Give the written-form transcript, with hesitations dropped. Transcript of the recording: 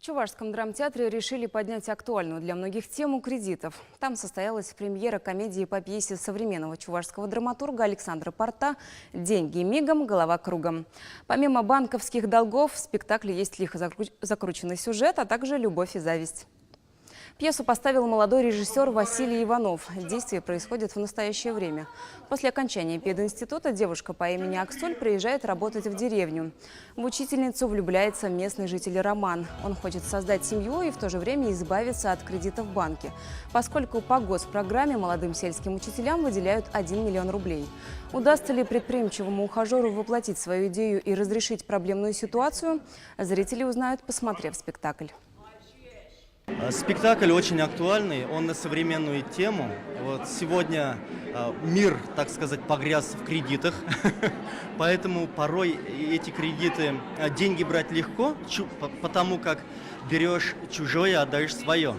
В Чувашском драмтеатре решили поднять актуальную для многих тему кредитов. Там состоялась премьера комедии по пьесе современного чувашского драматурга Александра Порта «Деньги мигом, голова кругом». Помимо банковских долгов в спектакле есть лихо закрученный сюжет, а также любовь и зависть. Пьесу поставил молодой режиссер Василий Иванов. Действие происходит в настоящее время. После окончания пединститута девушка по имени Аксоль приезжает работать в деревню. В учительницу влюбляется местный житель Роман. Он хочет создать семью и в то же время избавиться от кредита в банке, поскольку по госпрограмме молодым сельским учителям выделяют 1 миллион рублей. Удастся ли предприимчивому ухажеру воплотить свою идею и разрешить проблемную ситуацию, зрители узнают, посмотрев спектакль. Спектакль очень актуальный, он на современную тему. Вот сегодня мир, так сказать, погряз в кредитах, поэтому порой эти кредиты, деньги брать легко, потому как берешь чужое, отдаешь свое.